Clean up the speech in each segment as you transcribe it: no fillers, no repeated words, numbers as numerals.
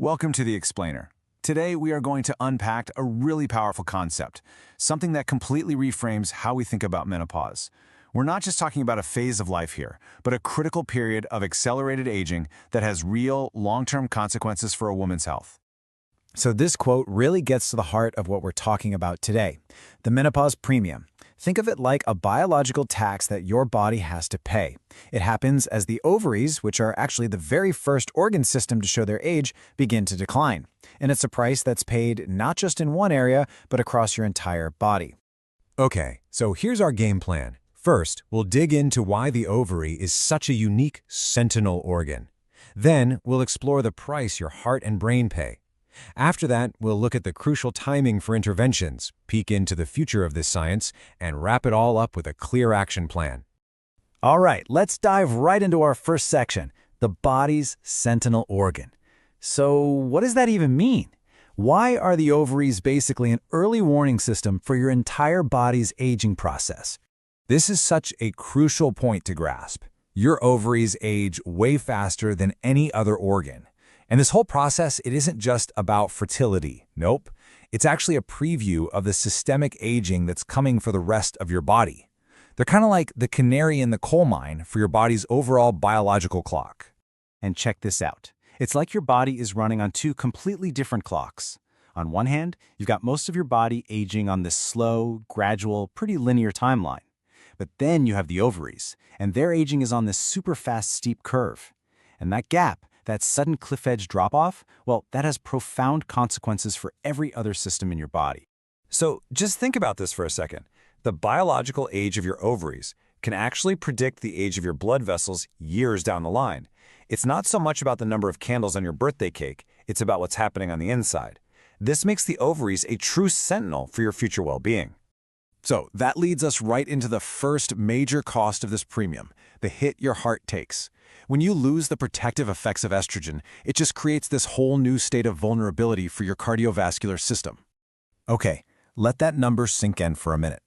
Welcome to The Explainer. Today, we are going to unpack a really powerful concept, something that completely reframes how we think about menopause. We're not just talking about a phase of life here, but a critical period of accelerated aging that has real, long-term consequences for a woman's health. So this quote really gets to the heart of what we're talking about today, the menopause premium. Think of it like a biological tax that your body has to pay. It happens as the ovaries, which are actually the very first organ system to show their age, begin to decline. And it's a price that's paid not just in one area, but across your entire body. Okay, so here's our game plan. First, we'll dig into why the ovary is such a unique sentinel organ. Then, we'll explore the price your heart and brain pay. After that, we'll look at the crucial timing for interventions, peek into the future of this science, and wrap it all up with a clear action plan. All right, let's dive right into our first section, the body's sentinel organ. So what does that even mean? Why are the ovaries basically an early warning system for your entire body's aging process? This is such a crucial point to grasp. Your ovaries age way faster than any other organ. And this whole process, it isn't just about fertility. Nope. It's actually a preview of the systemic aging that's coming for the rest of your body. They're kind of like the canary in the coal mine for your body's overall biological clock. And check this out. It's like your body is running on two completely different clocks. On one hand, you've got most of your body aging on this slow, gradual, pretty linear timeline. But then you have the ovaries, and their aging is on this super fast, steep curve. And that gap, that sudden cliff edge drop-off, well, that has profound consequences for every other system in your body. So just think about this for a second. The biological age of your ovaries can actually predict the age of your blood vessels years down the line. It's not so much about the number of candles on your birthday cake, it's about what's happening on the inside. This makes the ovaries a true sentinel for your future well-being. So that leads us right into the first major cost of this premium, the hit your heart takes. When you lose the protective effects of estrogen, it just creates this whole new state of vulnerability for your cardiovascular system. Okay, let that number sink in for a minute.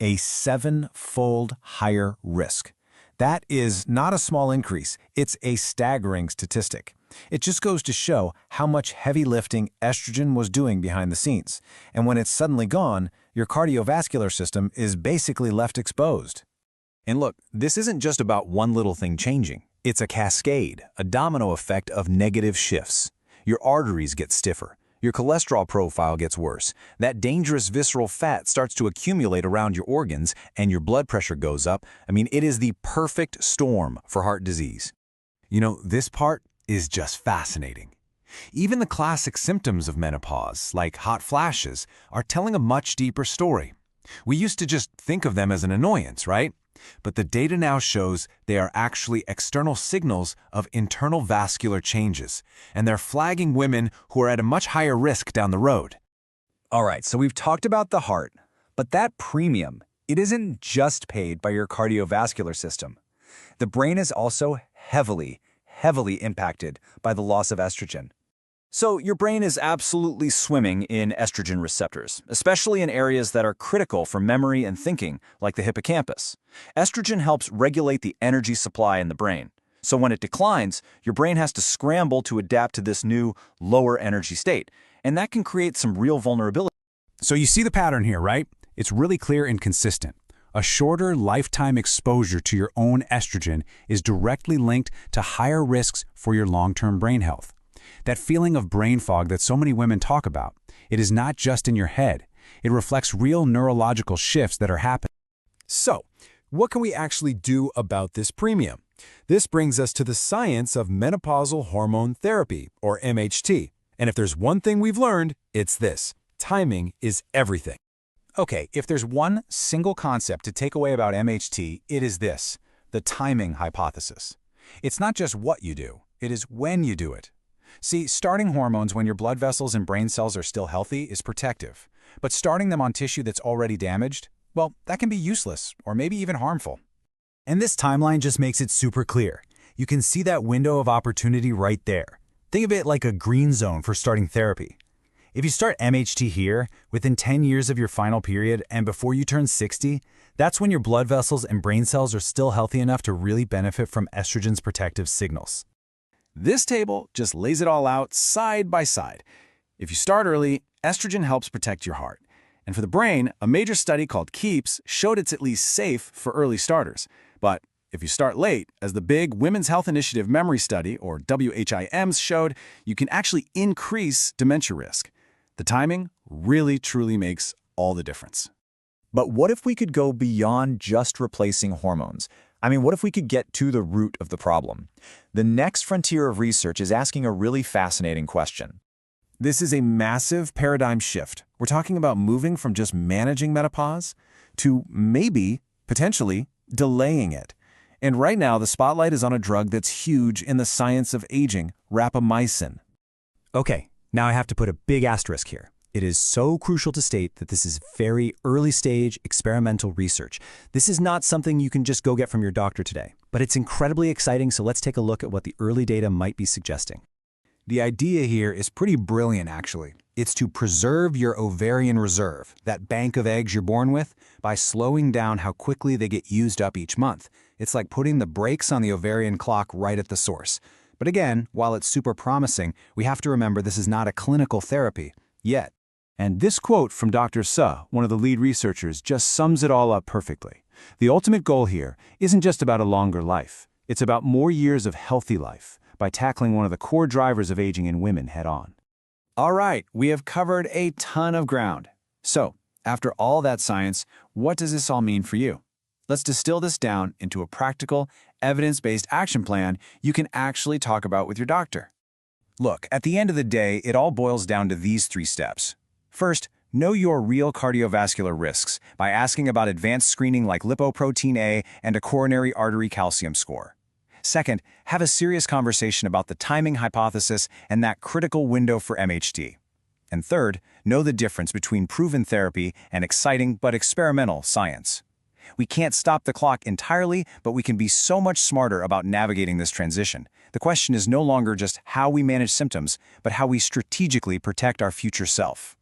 A 7-fold higher risk. That is not a small increase, it's a staggering statistic. It just goes to show how much heavy lifting estrogen was doing behind the scenes. And when it's suddenly gone, your cardiovascular system is basically left exposed. And look, this isn't just about one little thing changing. It's a cascade, a domino effect of negative shifts. Your arteries get stiffer. Your cholesterol profile gets worse. That dangerous visceral fat starts to accumulate around your organs, and your blood pressure goes up. I mean, it is the perfect storm for heart disease. You know, this part is just fascinating. Even the classic symptoms of menopause, like hot flashes, are telling a much deeper story. We used to just think of them as an annoyance, right? But the data now shows they are actually external signals of internal vascular changes, and they're flagging women who are at a much higher risk down the road. All right, so we've talked about the heart, but that premium, it isn't just paid by your cardiovascular system. The brain is also heavily impacted by the loss of estrogen. So your brain is absolutely swimming in estrogen receptors, especially in areas that are critical for memory and thinking, like the hippocampus. Estrogen helps regulate the energy supply in the brain. So when it declines, your brain has to scramble to adapt to this new, lower energy state, and that can create some real vulnerability. So you see the pattern here, right? It's really clear and consistent. A shorter lifetime exposure to your own estrogen is directly linked to higher risks for your long-term brain health. That feeling of brain fog that so many women talk about, it is not just in your head. It reflects real neurological shifts that are happening. So, what can we actually do about this premium? This brings us to the science of menopausal hormone therapy, or MHT. And if there's one thing we've learned, it's this: timing is everything. Okay, if there's one single concept to take away about MHT, it is this: the timing hypothesis. It's not just what you do, it is when you do it. See, starting hormones when your blood vessels and brain cells are still healthy is protective. But starting them on tissue that's already damaged, well, that can be useless or maybe even harmful. And this timeline just makes it super clear. You can see that window of opportunity right there. Think of it like a green zone for starting therapy. If you start MHT here, within 10 years of your final period and before you turn 60, that's when your blood vessels and brain cells are still healthy enough to really benefit from estrogen's protective signals. This table just lays it all out side by side. If you start early, estrogen helps protect your heart. And for the brain, a major study called KEEPS showed it's at least safe for early starters. But if you start late, as the big Women's Health Initiative Memory Study, or WHIMs, showed, you can actually increase dementia risk. The timing really, truly makes all the difference. But what if we could go beyond just replacing hormones? I mean, what if we could get to the root of the problem? The next frontier of research is asking a really fascinating question. This is a massive paradigm shift. We're talking about moving from just managing menopause to maybe, potentially, delaying it. And right now, the spotlight is on a drug that's huge in the science of aging, rapamycin. Okay, now I have to put a big asterisk here. It is so crucial to state that this is very early-stage experimental research. This is not something you can just go get from your doctor today. But it's incredibly exciting, so let's take a look at what the early data might be suggesting. The idea here is pretty brilliant, actually. It's to preserve your ovarian reserve, that bank of eggs you're born with, by slowing down how quickly they get used up each month. It's like putting the brakes on the ovarian clock right at the source. But again, while it's super promising, we have to remember this is not a clinical therapy yet. And this quote from Dr. Suh, one of the lead researchers, just sums it all up perfectly. The ultimate goal here isn't just about a longer life. It's about more years of healthy life by tackling one of the core drivers of aging in women head-on. All right, we have covered a ton of ground. So, after all that science, what does this all mean for you? Let's distill this down into a practical, evidence-based action plan you can actually talk about with your doctor. Look, at the end of the day, it all boils down to these 3 steps. First, know your real cardiovascular risks by asking about advanced screening like lipoprotein A and a coronary artery calcium score. Second, have a serious conversation about the timing hypothesis and that critical window for MHT. And third, know the difference between proven therapy and exciting but experimental science. We can't stop the clock entirely, but we can be so much smarter about navigating this transition. The question is no longer just how we manage symptoms, but how we strategically protect our future self.